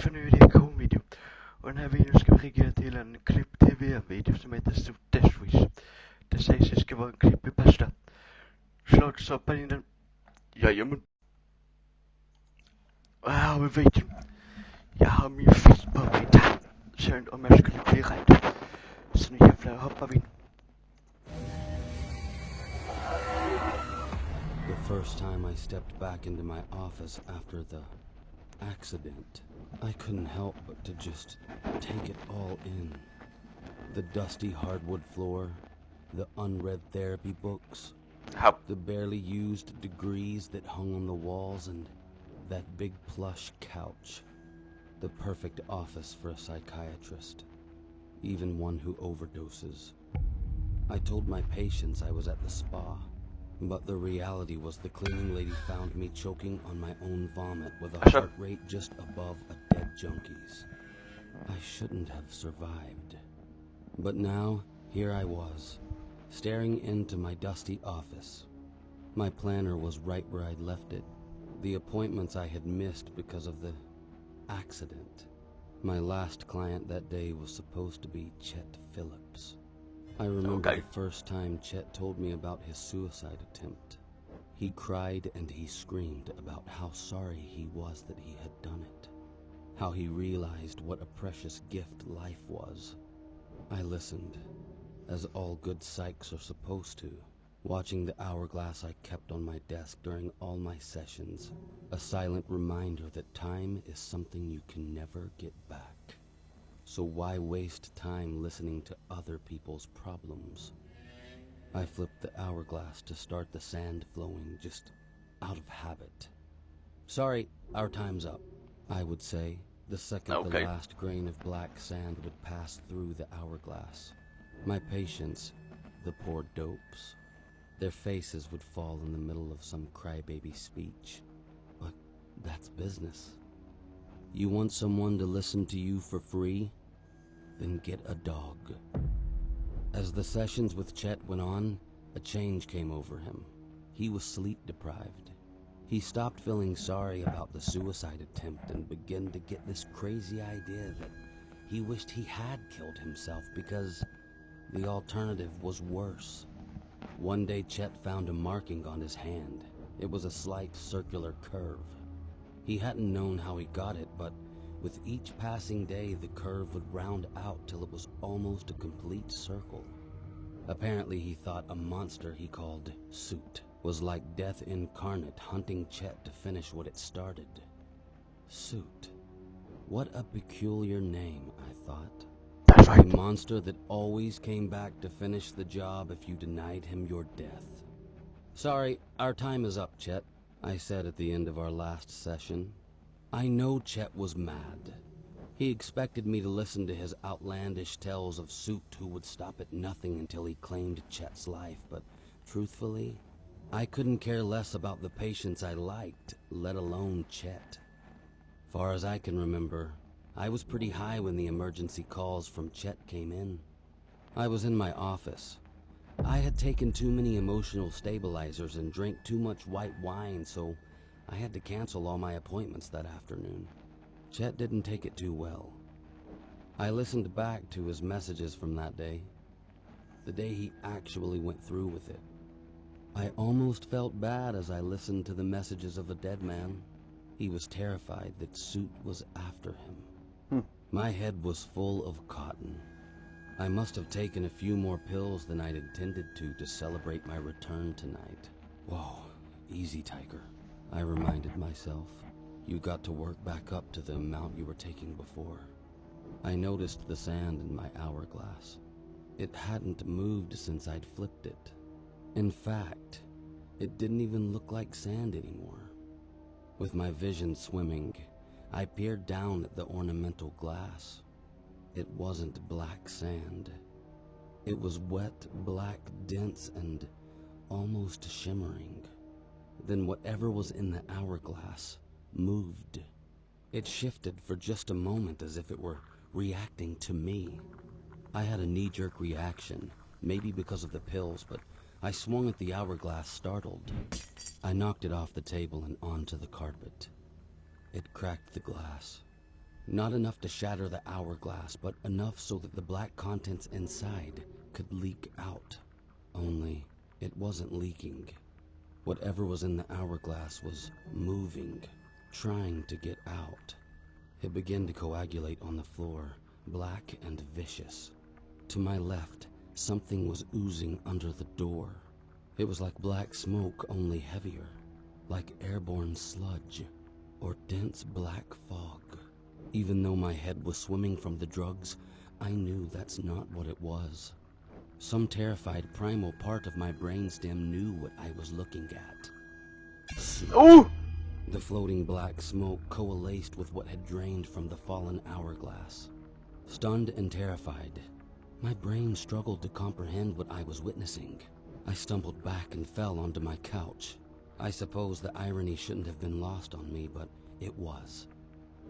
för nu är det en video. Och den här videon ska vi reagera till en Crypt TV-video som heter SOOT Death Wish. Det sägs det ska vara en Creepypasta. Klart stoppar in den. Jajamän. Och här har vi videon. Jag har min fist på mitt hand. Sen om jag skulle bli rädd. Så nu jävlar hoppar vi in. The first time I stepped back into my office after the accident, I couldn't help but to just take it all in. The dusty hardwood floor, the unread therapy books, the barely used degrees that hung on the walls, and that big plush couch. The perfect office for a psychiatrist, even one who overdoses. I told my patients I was at the spa. But the reality was the cleaning lady found me choking on my own vomit with a heart rate just above a dead junkie's. I shouldn't have survived. But now, here I was, staring into my dusty office. My planner was right where I'd left it. The appointments I had missed because of the accident. My last client that day was supposed to be Chet Phillips. I remember the first time Chet told me about his suicide attempt. He cried and he screamed about how sorry he was that he had done it. How he realized what a precious gift life was. I listened, as all good psychs are supposed to, watching the hourglass I kept on my desk during all my sessions, a silent reminder that time is something you can never get back. So why waste time listening to other people's problems? I flipped the hourglass to start the sand flowing just out of habit. Sorry, our time's up, I would say, the second the last grain of black sand would pass through the hourglass. My patients, the poor dopes, their faces would fall in the middle of some crybaby speech. But that's business. You want someone to listen to you for free? Then get a dog. As the sessions with Chet went on, a change came over him. He was sleep deprived. He stopped feeling sorry about the suicide attempt and began to get this crazy idea that he wished he had killed himself because the alternative was worse. One day Chet found a marking on his hand. It was a slight circular curve. He hadn't known how he got it, but with each passing day, the curve would round out till it was almost a complete circle. Apparently, he thought a monster he called SOOT was like death incarnate hunting Chet to finish what it started. SOOT. What a peculiar name, I thought. That's right. A monster that always came back to finish the job if you denied him your death. Sorry, our time is up, Chet, I said at the end of our last session. I know Chet was mad. He expected me to listen to his outlandish tales of SOOT who would stop at nothing until he claimed Chet's life, but truthfully, I couldn't care less about the patients I liked, let alone Chet. Far as I can remember, I was pretty high when the emergency calls from Chet came in. I was in my office. I had taken too many emotional stabilizers and drank too much white wine, so I had to cancel all my appointments that afternoon. Chet didn't take it too well. I listened back to his messages from that day, the day he actually went through with it. I almost felt bad as I listened to the messages of a dead man. He was terrified that SOOT was after him. My head was full of cotton. I must have taken a few more pills than I'd intended to celebrate my return tonight. Whoa, easy, Tiger, I reminded myself. You got to work back up to the amount you were taking before. I noticed the sand in my hourglass. It hadn't moved since I'd flipped it. In fact, it didn't even look like sand anymore. With my vision swimming, I peered down at the ornamental glass. It wasn't black sand. It was wet, black, dense, and almost shimmering. Then whatever was in the hourglass moved. It shifted for just a moment as if it were reacting to me. I had a knee-jerk reaction, maybe because of the pills, but I swung at the hourglass startled. I knocked it off the table and onto the carpet. It cracked the glass. Not enough to shatter the hourglass, but enough so that the black contents inside could leak out. Only, it wasn't leaking. Whatever was in the hourglass was moving, trying to get out. It began to coagulate on the floor, black and vicious. To my left, something was oozing under the door. It was like black smoke, only heavier, like airborne sludge, or dense black fog. Even though my head was swimming from the drugs, I knew that's not what it was. Some terrified primal part of my brainstem knew what I was looking at. SOOT. Oh! The floating black smoke coalesced with what had drained from the fallen hourglass. Stunned and terrified, my brain struggled to comprehend what I was witnessing. I stumbled back and fell onto my couch. I suppose the irony shouldn't have been lost on me, but it was.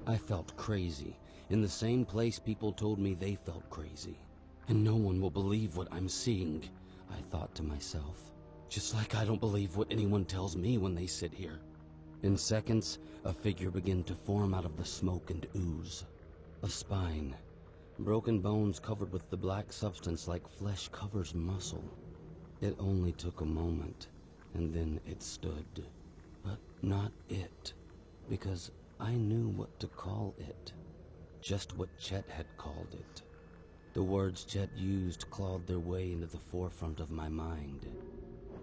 I felt crazy, in the same place people told me they felt crazy. And no one will believe what I'm seeing, I thought to myself. Just like I don't believe what anyone tells me when they sit here. In seconds, a figure began to form out of the smoke and ooze. A spine. Broken bones covered with the black substance like flesh covers muscle. It only took a moment, and then it stood. But not it, because I knew what to call it. Just what Chet had called it. The words Chet used clawed their way into the forefront of my mind.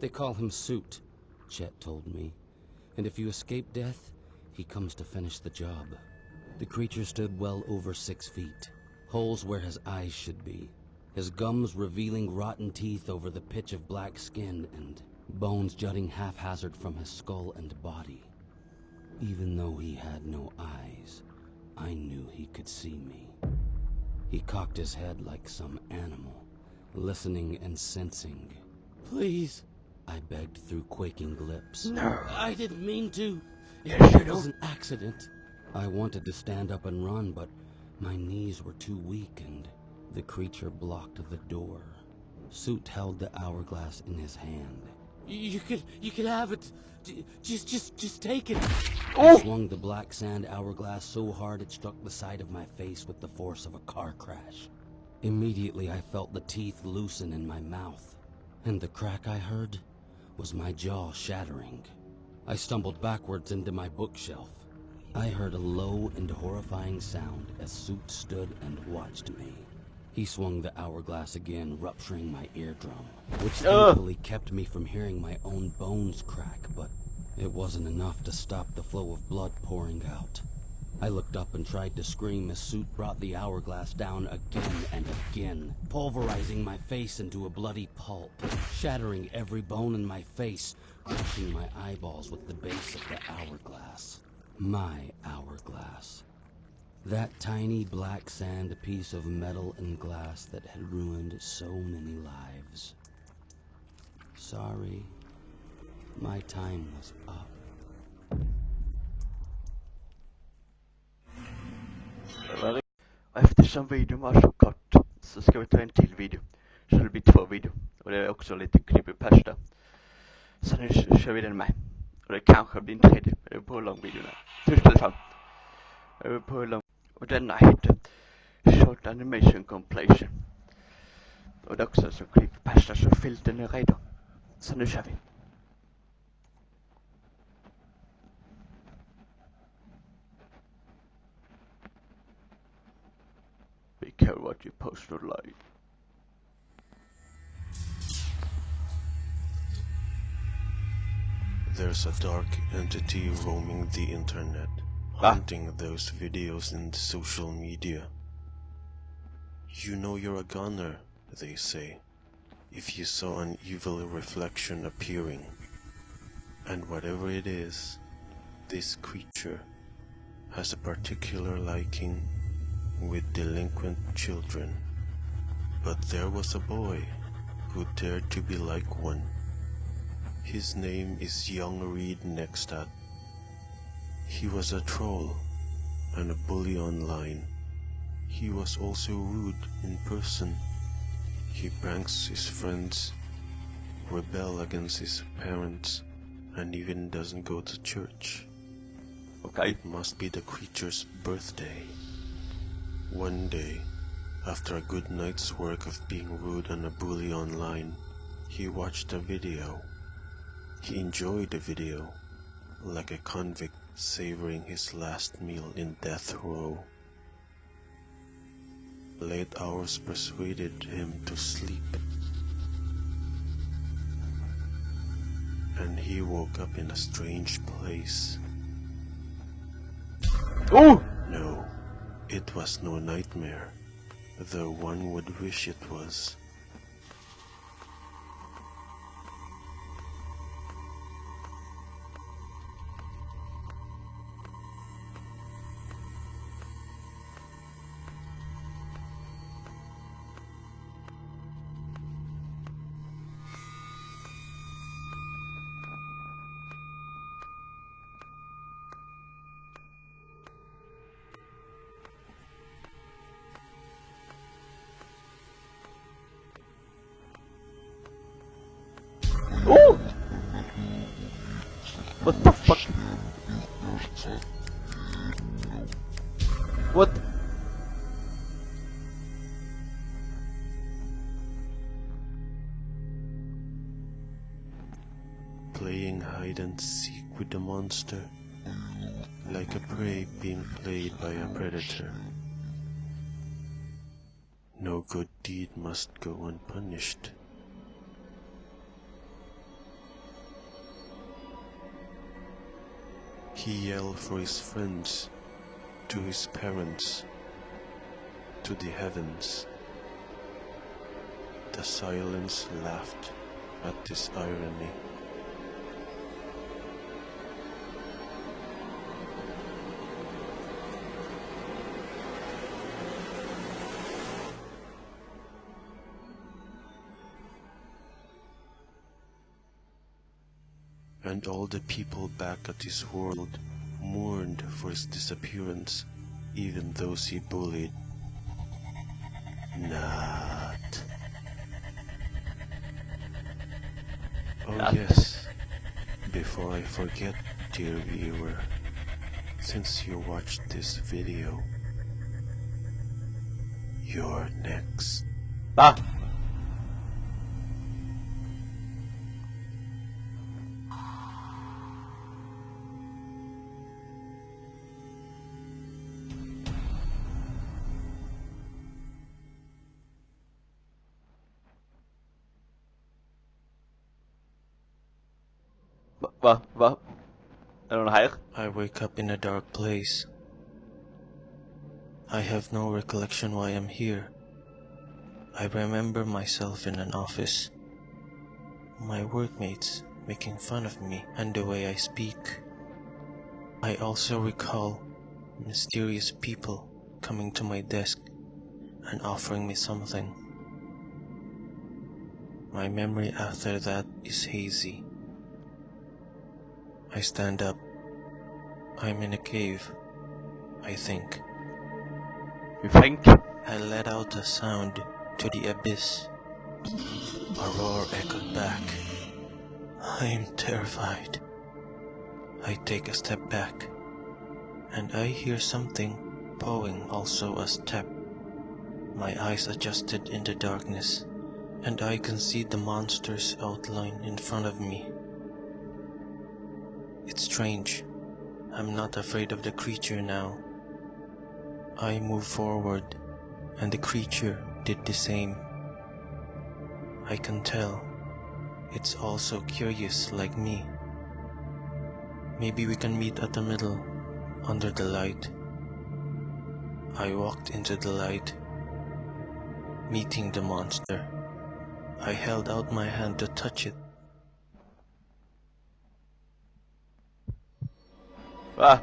They call him SOOT, Chet told me. And if you escape death, he comes to finish the job. The creature stood well over 6 feet, holes where his eyes should be, his gums revealing rotten teeth over the pitch of black skin and bones jutting haphazard from his skull and body. Even though he had no eyes, I knew he could see me. He cocked his head like some animal, listening and sensing. Please, I begged through quaking lips. No. I didn't mean to. Yes, you It was do. an accident. I wanted to stand up and run, but my knees were too weak and the creature blocked the door. SOOT held the hourglass in his hand. You could have it. Just take it. Oh! I swung the black sand hourglass so hard it struck the side of my face with the force of a car crash. Immediately I felt the teeth loosen in my mouth, and the crack I heard was my jaw shattering. I stumbled backwards into my bookshelf. I heard a low and horrifying sound as SOOT stood and watched me. He swung the hourglass again, rupturing my eardrum, which thankfully kept me from hearing my own bones crack, but it wasn't enough to stop the flow of blood pouring out. I looked up and tried to scream as SOOT brought the hourglass down again and again, pulverizing my face into a bloody pulp, shattering every bone in my face, crushing my eyeballs with the base of the hourglass. My hourglass. That tiny black sand piece of metal and glass that had ruined so many lives. Sorry, my time was up. Och eftersom videon var så kort så ska vi ta en till video. Så det blir 2 videor. Och det är också lite creepypasta. Så nu kör vi den med. Och det kanske blir en tredje. Det är på hur lång videon är. Tyst i alla fall. Det är på hur lång. Och denna heter Short Animation Completion. Och det är också så creepypasta så filten är redo. Så nu kör vi. Be careful what you post online. There's a dark entity roaming the internet, hunting those videos in social media. You know you're a gunner, they say, if you saw an evil reflection appearing. And whatever it is, this creature has a particular liking with delinquent children. But there was a boy who dared to be like one. His name is Young Reed Nextad. He was a troll and a bully online. He was also rude in person. He pranks his friends, rebel against his parents, and even doesn't go to church. Okay. It must be the creature's birthday. One day, after a good night's work of being rude and a bully online, he watched a video. He enjoyed the video, like a convict savoring his last meal in death row. Late hours persuaded him to sleep, and he woke up in a strange place. Oh! No, it was no nightmare, though one would wish it was. Oh! What the fuck? What? Playing hide and seek with the monster, like a prey being played by a predator. No good deed must go unpunished. He yelled for his friends, to his parents, to the heavens. The silence laughed at this irony. And all the people back at his world mourned for his disappearance, even those he bullied. Not. Oh yes, before I forget, dear viewer, since you watched this video, you're next. Ah! Vad? Är hon här? I wake up in a dark place. I have no recollection why I'm here. I remember myself in an office, my workmates making fun of me and the way I speak. I also recall mysterious people coming to my desk and offering me something. My memory after that is hazy. I stand up. I'm in a cave, I think. You think? I let out a sound to the abyss. A roar echoed back. I'm terrified. I take a step back, and I hear something pawing also a step. My eyes adjusted in the darkness, and I can see the monster's outline in front of me. It's strange. I'm not afraid of the creature now. I move forward, and the creature did the same. I can tell it's also curious like me. Maybe we can meet at the middle, under the light. I walked into the light, meeting the monster. I held out my hand to touch it. Ah!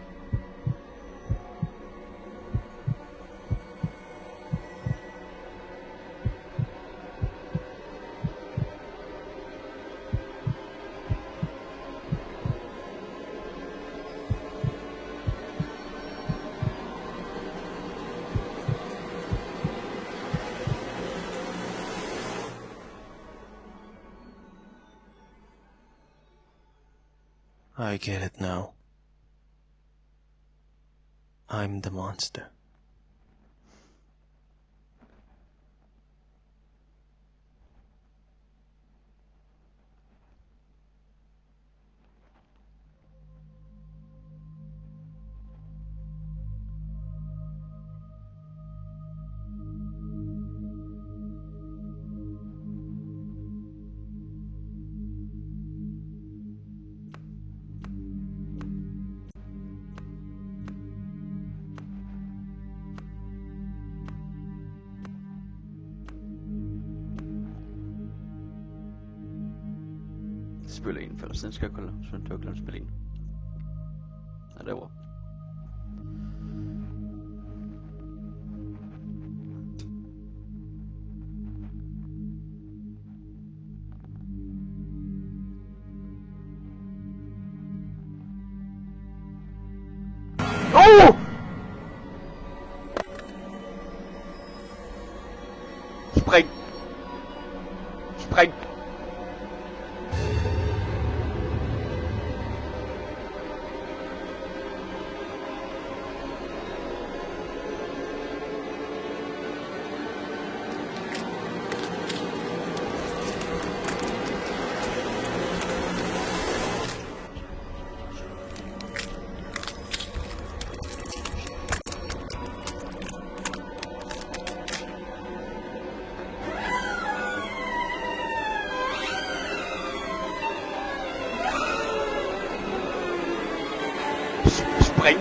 I get it now. I'm the monster. spille in, for ellers den skal jeg kolde, så den kan spille in. Ja, derovre. Spring! Spring! Spring!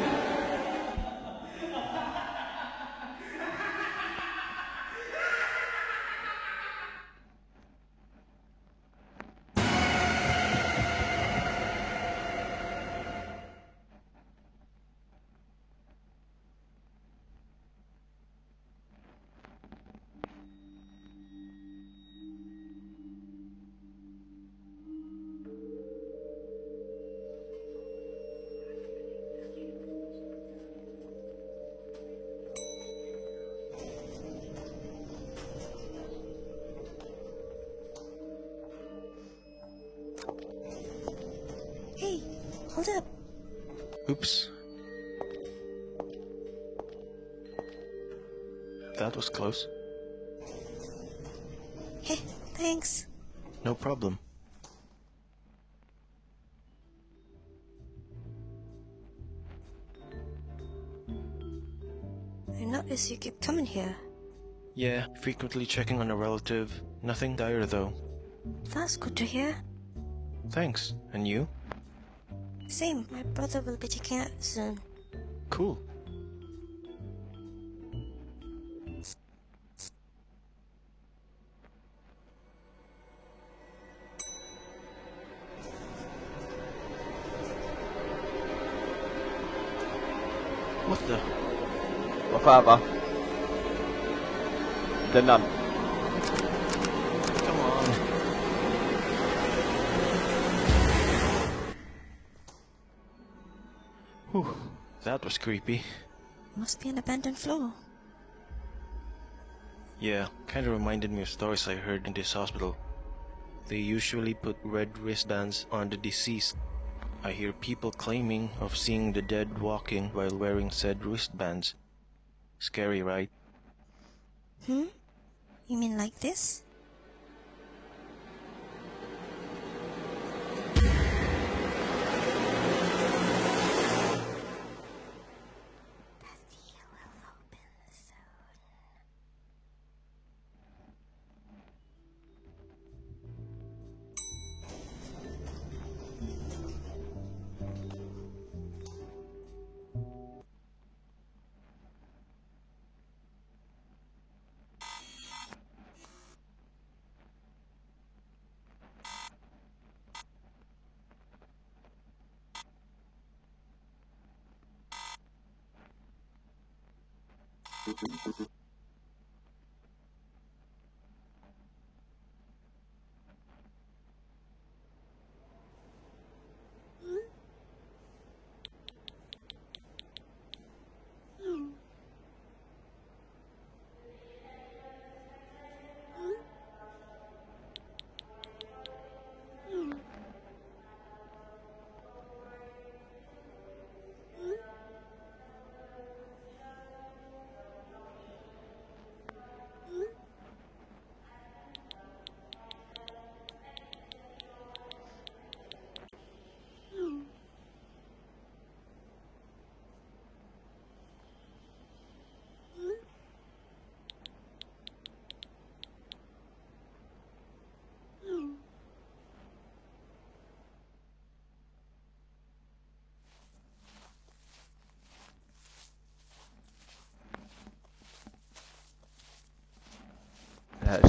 Hey, hold up. Oops. That was close. Hey, thanks. No problem. I notice you keep coming here. Yeah, frequently checking on a relative. Nothing dire though. That's good to hear. Thanks. And you? Same, my brother will be checking out soon. Cool. What the? Vad fan va? Denna. Come on. Whew, that was creepy. Must be an abandoned floor. Yeah, kinda reminded me of stories I heard in this hospital. They usually put red wristbands on the deceased. I hear people claiming of seeing the dead walking while wearing said wristbands. Scary, right? You mean like this?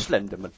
Slenderman.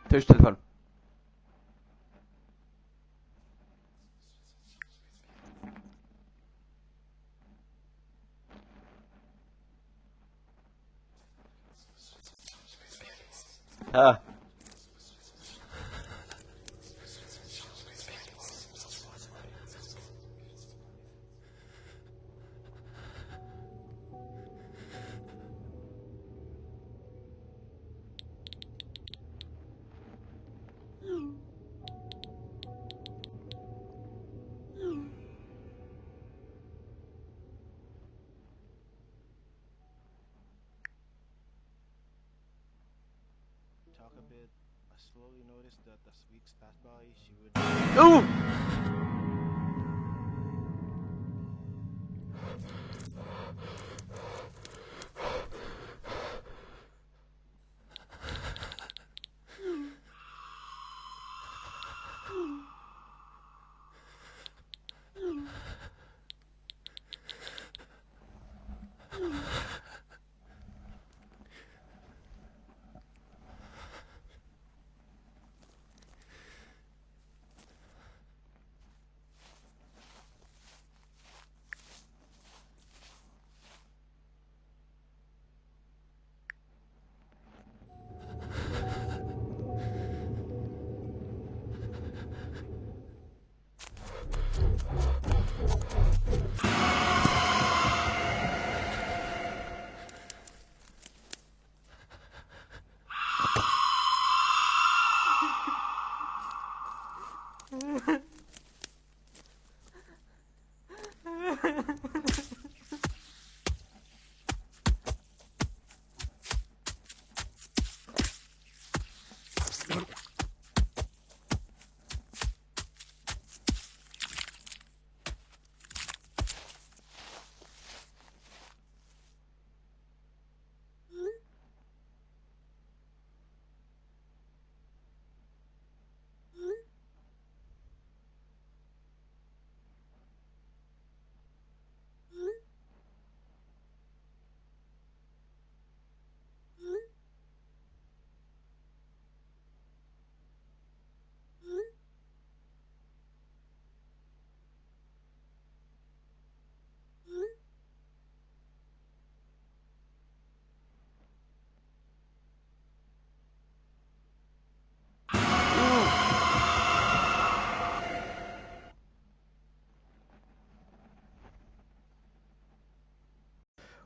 Tyst telefon. Ah. Talk a bit. I slowly noticed that as weeks passed by, she would. Ooh!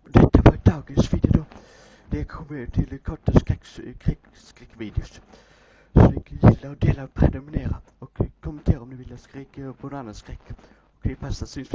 Detta var dagens video. Det kommer till korta skräckvideos. Så gilla och dela och prenumerera. Och kommentera om ni vill jag skräck på någon annan skräck. Och Creepypasta syns